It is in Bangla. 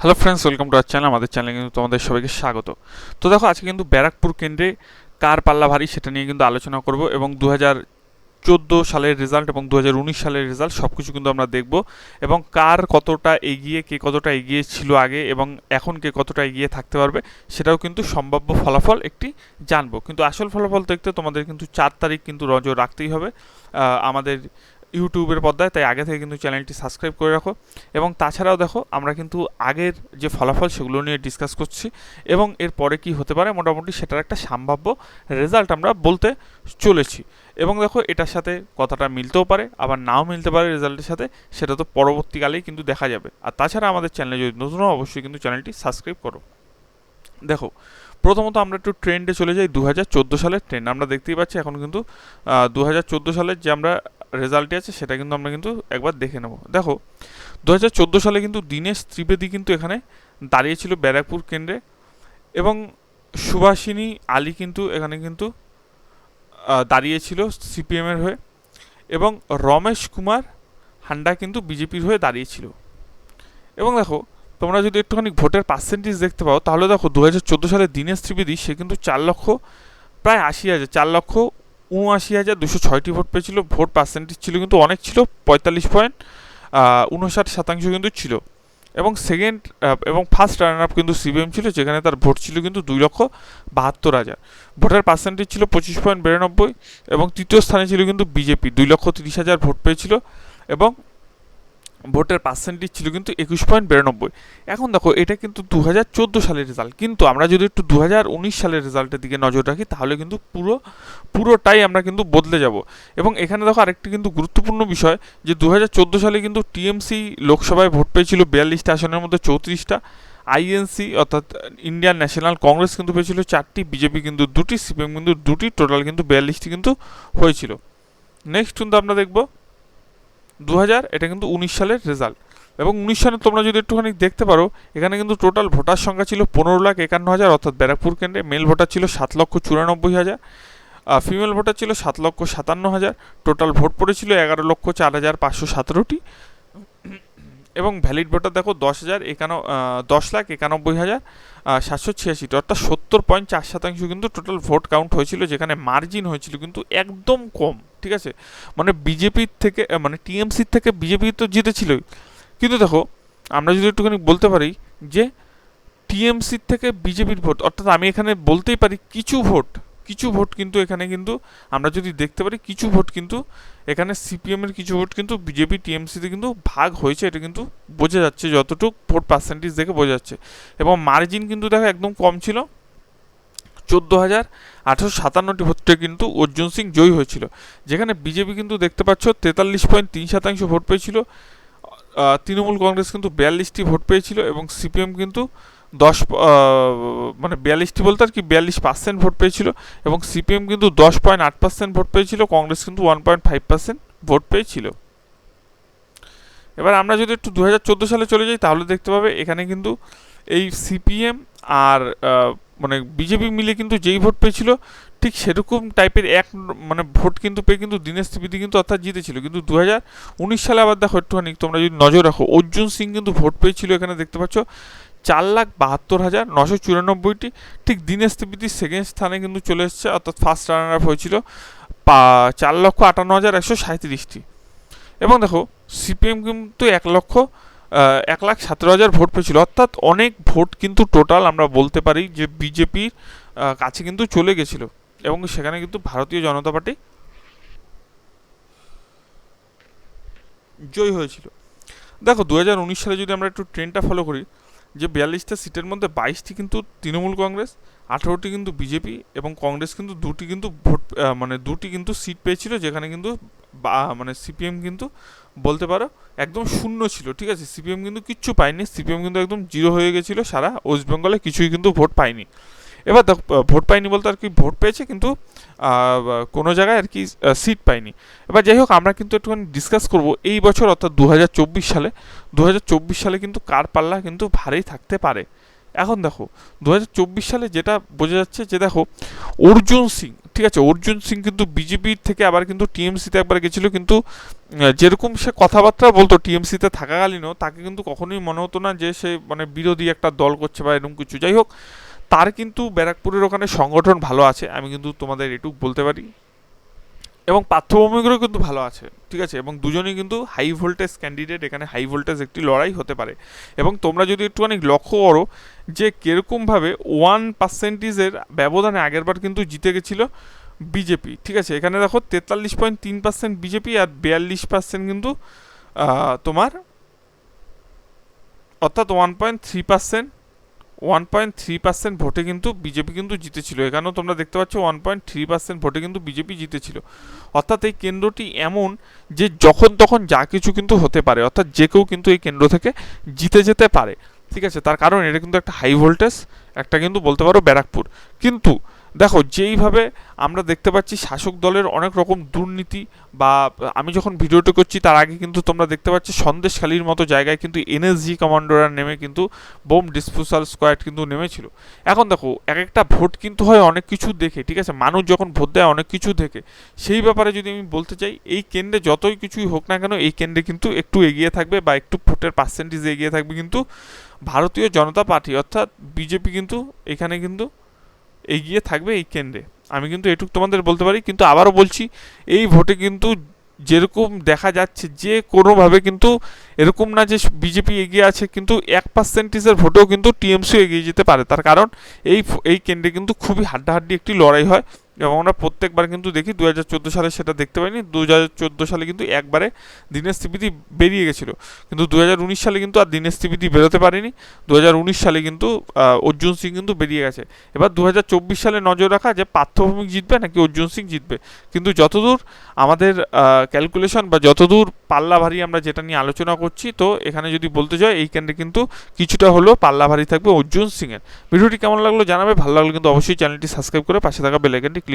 Hello friends, welcome to our channel. আমাদের চ্যানেলে কিন্তু তোমাদের সবাইকে স্বাগত। তো দেখো, আজকে কিন্তু ব্যারাকপুর কেন্দ্রে কার পাল্লা ভারী সেটা নিয়ে কিন্তু আলোচনা করব, এবং 2014 সালের রেজাল্ট এবং 2019 সালের রেজাল্ট সব কিছু কিন্তু আমরা দেখব, এবং কার কতটা এগিয়ে, কে কতটা এগিয়ে ছিল আগে এবং এখন কে কতটা এগিয়ে থাকতে পারবে সেটাও কিন্তু সম্ভাব্য ফলাফল একটি জানবো। কিন্তু আসল ফলাফল দেখতে তোমাদের কিন্তু 4 তারিখ কিন্তু নজর রাখতেই হবে আমাদের ইউটিউবের পর্দায়। তাই আগে থেকে কিন্তু চ্যানেলটি সাবস্ক্রাইব করে রাখো। এবং তাছাড়াও দেখো, আমরা কিন্তু আগের যে ফলাফল সেগুলো নিয়ে ডিসকাস করছি, এবং এরপরে কি হতে পারে মোটামুটি সেটার একটা সম্ভাব্য রেজাল্ট আমরা বলতে চলেছি। এবং দেখো, এটার সাথে কথাটা মিলতেও পারে, আবার নাও মিলতে পারে রেজাল্টের সাথে, সেটা তো পরবর্তীকালেই কিন্তু দেখা যাবে। আর তাছাড়া আমাদের চ্যানেলে যদি নতুন হও, অবশ্যই কিন্তু চ্যানেলটি সাবস্ক্রাইব করো। দেখো, প্রথমত আমরা একটু ট্রেন্ডে চলে যাই। 2014 সালের ট্রেন্ড আমরা দেখতেই পাচ্ছি। এখন কিন্তু 2014 সালের যে আমরা রেজাল্টটি আছে সেটা কিন্তু আমরা কিন্তু একবার দেখে নেব। দেখো, 2014 সালে কিন্তু দীনেশ ত্রিবেদী কিন্তু এখানে দাঁড়িয়েছিল ব্যারাকপুর কেন্দ্রে, এবং সুভাষিনী আলী কিন্তু এখানে কিন্তু দাঁড়িয়েছিল সিপিএমের হয়ে, এবং রমেশ কুমার হান্ডা কিন্তু বিজেপির হয়ে দাঁড়িয়েছিল। এবং দেখো, তোমরা যদি একটুখানি ভোটের পার্সেন্টেজ দেখতে পাও, তাহলে দেখো 2014 সালে দীনেশ ত্রিবেদী সে কিন্তু 4,80,000 4,79,206টি ভোট পেয়েছিল। ভোট পার্সেন্টেজ ছিল কিন্তু অনেক ছিল, 45.59% কিন্তু ছিল। এবং সেকেন্ড এবং ফার্স্ট রানার আপ কিন্তু সিপিএম ছিল, যেখানে তার ভোট ছিল কিন্তু 2,72,000। ভোটের পার্সেন্টেজ ছিল 25.92, এবং তৃতীয় স্থানে ছিল কিন্তু বিজেপি, 2,30,000 ভোট পেয়েছিল, এবং ভোটের পার্সেন্টেজ ছিল কিন্তু 21.92। এখন দেখো, এটা কিন্তু 2014 সালের রেজাল্ট, কিন্তু আমরা যদি একটু 2019 সালের রেজাল্টের দিকে নজর রাখি, তাহলে কিন্তু পুরোটাই আমরা কিন্তু বদলে যাব। এবং এখানে দেখো, আরেকটি কিন্তু গুরুত্বপূর্ণ বিষয়, যে 2014 সালে কিন্তু টিএমসি লোকসভায় ভোট পেয়েছিল 42টা আসনের মধ্যে 34টা, আইএনসি অর্থাৎ ইন্ডিয়ান ন্যাশনাল কংগ্রেস কিন্তু পেয়েছিল 4টি, বিজেপি কিন্তু 2টি, সিপিএম কিন্তু 2টি, টোটাল কিন্তু 42টি কিন্তু হয়েছিল। নেক্সট কিন্তু আমরা দেখবো 2000, এটা কিন্তু 19 সালের রেজাল্ট। এবং 19 সালে তোমরা যদি একটুখানি দেখতে পারো, এখানে কিন্তু টোটাল ভোটার সংখ্যা ছিল 15,51,000, অর্থাৎ ব্যারাকপুর কেন্দ্রে মেল ভোটার ছিল 7,94,000, ফিমেল ভোটার ছিল 7,57,000, টোটাল ভোট পড়েছিল 11,04,517টি, এবং ভ্যালিড ভোটার দেখো 10,91,786টি, অর্থাৎ 70.4% কিন্তু টোটাল ভোট কাউন্ট হয়েছিল, যেখানে মার্জিন হয়েছিল কিন্তু একদম কম। ঠিক আছে, মানে বিজেপির থেকে, মানে টিএমসির থেকে বিজেপি তো জিতেছিলই, কিন্তু দেখো, আমরা যদি একটুখানি বলতে পারি যে টিএমসির থেকে বিজেপির ভোট, অর্থাৎ আমি এখানে বলতেই পারি কিছু ভোট কিন্তু এখানে কিন্তু আমরা যদি দেখতে পারি, কিছু ভোট কিন্তু এখানে সিপিএমের কিছু ভোট কিন্তু বিজেপি টিএমসিতে কিন্তু ভাগ হয়েছে, এটা কিন্তু বোঝা যাচ্ছে, যতটুকু ভোট পার্সেন্টেজ দেখে বোঝা যাচ্ছে। এবং মার্জিন কিন্তু দেখো একদম কম ছিল, 14,857টি ভোটে কিন্তু অর্জুন সিং জয়ী হয়েছিল, যেখানে বিজেপি কিন্তু দেখতে পাচ্ছ 43.3% ভোট পেয়েছিল, তৃণমূল কংগ্রেস কিন্তু 42টি ভোট পেয়েছিল, এবং সিপিএম কিন্তু 10 মানে 42টি বলতে আর কি 42% ভোট পেয়েছিল, এবং সিপিএম কিন্তু 10.8% ভোট পেয়েছিল, কংগ্রেস কিন্তু 1.5% ভোট পেয়েছিল। এবার আমরা যদি একটু 2014 সালে চলে যাই, তাহলে দেখতে পাবে এখানে কিন্তু এই সিপিএম আর মানে বিজেপি মিলে কিন্তু যেই ভোট পেয়েছিল, ঠিক সেরকম টাইপের মানে ভোট কিন্তু পেয়ে কিন্তু দীনেশ ত্রিবেদী কিন্তু অর্থাৎ জিতেছিল। কিন্তু 2019 সালে আবার দেখো, একটুখানি তোমরা যদি নজর রাখো, অর্জুন সিং কিন্তু ভোট পেয়েছিল, এখানে দেখতে পাচ্ছ 4,72,994টি, ঠিক দীনেশ ত্রিবেদী সেকেন্ড স্থানে কিন্তু চলে এসেছে, অর্থাৎ ফার্স্ট রানার আপ হয়েছিল 4,58,137টি। এবং দেখো, সিপিএম কিন্তু 1,17,000 ভোট পেয়েছিল, অর্থাৎ অনেক ভোট কিন্তু টোটাল আমরা বলতে পারি যে বিজেপির কাছে কিন্তু চলে গেছিল, এবং সেখানে কিন্তু ভারতীয় জনতা পার্টি জয়ী হয়েছিল। দেখো, 2019 সালে যদি আমরা একটু ট্রেন্ডটা ফলো করি, যে 42টা সিটের মধ্যে 22টি কিন্তু তৃণমূল কংগ্রেস, 18টি কিন্তু বিজেপি, এবং কংগ্রেস কিন্তু 2টি কিন্তু ভোট মানে 2টি কিন্তু সিট পেয়েছিল, যেখানে কিন্তু মানে সিপিএম কিন্তু বলতে পারো একদম শূন্য ছিল। ঠিক আছে, সিপিএম কিন্তু কিচ্ছু পায়নি, সিপিএম কিন্তু একদম জিরো হয়ে গেছিলো, সারা ওয়েস্ট বেঙ্গলে কিছুই কিন্তু ভোট পায়নি। এবার দেখো, ভোট পাইনি বলতে আর কি ভোট পেয়েছে, কিন্তু কোনো জায়গায় আর কি সিট পাইনি। এবার যাই হোক, আমরা কিন্তু একটুখানি ডিসকাস করব এই বছর, অর্থাৎ 2024 সালে কিন্তু কার পাল্লা কিন্তু ভারী থাকতে পারে। এখন দেখো 2024 সালে যেটা বোঝা যাচ্ছে যে দেখো অর্জুন সিং, ঠিক আছে, অর্জুন সিং কিন্তু বিজেপির থেকে আবার কিন্তু টিএমসিতে একবার গেছিল, কিন্তু যেরকম সে কথাবার্তা বলতো টিএমসিতে থাকাকালীনও, তাকে কিন্তু কখনোই মনে হতো না যে সে মানে বিরোধী একটা দল করছে বা এরকম কিছু। যাই হোক, তার কিন্তু ব্যারাকপুরের ওখানে সংগঠন ভালো আছে, আমি কিন্তু তোমাদের এটুকু বলতে পারি, এবং পার্থভূমিগুলো কিন্তু ভালো আছে, ঠিক আছে, এবং দুজনেই কিন্তু হাই ভোল্টেজ ক্যান্ডিডেট, এখানে হাই ভোল্টেজ একটি লড়াই হতে পারে। এবং তোমরা যদি একটুখানি লক্ষ্য করো যে কীরকমভাবে 1%-এর ব্যবধানে আগেরবার কিন্তু জিতে গেছিলো বিজেপি, ঠিক আছে, এখানে দেখো 43.3% বিজেপি আর 42% কিন্তু তোমার, অর্থাৎ 1.3% ভোটে কিন্তু বিজেপি কিন্তু জিতেছিল। এখানেও তোমরা দেখতে পাচ্ছ 1.3% ভোটে কিন্তু বিজেপি জিতেছিল। অর্থাৎ এই কেন্দ্রটি এমন যে যখন তখন যা কিছু কিন্তু হতে পারে, অর্থাৎ যে কেউ কিন্তু এই কেন্দ্র থেকে জিতে যেতে পারে, ঠিক আছে। তার কারণ এটা কিন্তু একটা হাই ভোল্টেজ একটা কিন্তু বলতে পারো ব্যারাকপুর। কিন্তু দেখো যেইভাবে আমরা দেখতে পাচ্ছি শাসক দলের অনেক রকম দুর্নীতি, বা আমি যখন ভিডিওটা করছি তার আগে কিন্তু তোমরা দেখতে পাচ্ছি সন্দেশখালির মতো জায়গায় কিন্তু এনএসজি কমান্ডোরা নেমে কিন্তু বোম ডিসপোজাল স্কোয়াড কিন্তু নেমেছিল। এখন দেখো এক একটা ভোট কিন্তু হয় অনেক কিছু দেখে, ঠিক আছে, মানুষ যখন ভোট দেয় অনেক কিছু দেখে। সেই ব্যাপারে যদি আমি বলতে চাই, এই কেন্দ্রে যতই কিছুই হোক না কেন, এই কেন্দ্রে কিন্তু একটু এগিয়ে থাকবে বা একটু ভোটের পার্সেন্টেজ এগিয়ে থাকবে কিন্তু ভারতীয় জনতা পার্টি, অর্থাৎ বিজেপি কিন্তু এখানে কিন্তু এগিয়ে থাকবে এই কেন্দ্রে। আমি কিন্তু এটুকু তোমাদের বলতে পারি। কিন্তু আবারও বলছি, এই ভোটে কিন্তু যেরকম দেখা যাচ্ছে যে কোনোভাবে কিন্তু এরকম না যে বিজেপি এগিয়ে আছে, কিন্তু 1%-এর ভোটেও কিন্তু টিএমসি এগিয়ে যেতে পারে। তার কারণ এই কেন্দ্রে কিন্তু খুবই হাড্ডাহাড্ডি একটি লড়াই হয়, এবং আমরা প্রত্যেকবার কিন্তু দেখি। 2014 সালে সেটা দেখতে পাইনি, 2014 সালে কিন্তু একবারে দীনেশ ত্রিবেদী বেরিয়ে গেছিলো, কিন্তু 2019 সালে কিন্তু আর দীনেশ ত্রিবেদী বেরোতে পারেনি। 2019 সালে কিন্তু অর্জুন সিং কিন্তু বেরিয়ে গেছে। এবার 2024 সালে নজর রাখা যে পার্থভূমিক জিতবে নাকি অর্জুন সিং জিতবে। কিন্তু যতদূর আমাদের ক্যালকুলেশন বা যতদূর পাল্লা ভারী আমরা যেটা নিয়ে আলোচনা করছি, তো এখানে যদি বলতে যাই এই কেন্দ্রে কিন্তু কিছুটা হলেও পাল্লা ভারী থাকবে অর্জুন সিংয়ের। ভিডিওটি কেমন লাগলো জানাবে, ভালো লাগলে কিন্তু অবশ্যই চ্যানেলটি সাবস্ক্রাইব করে পাশে থাকা বেল আইকনটি ক্লিক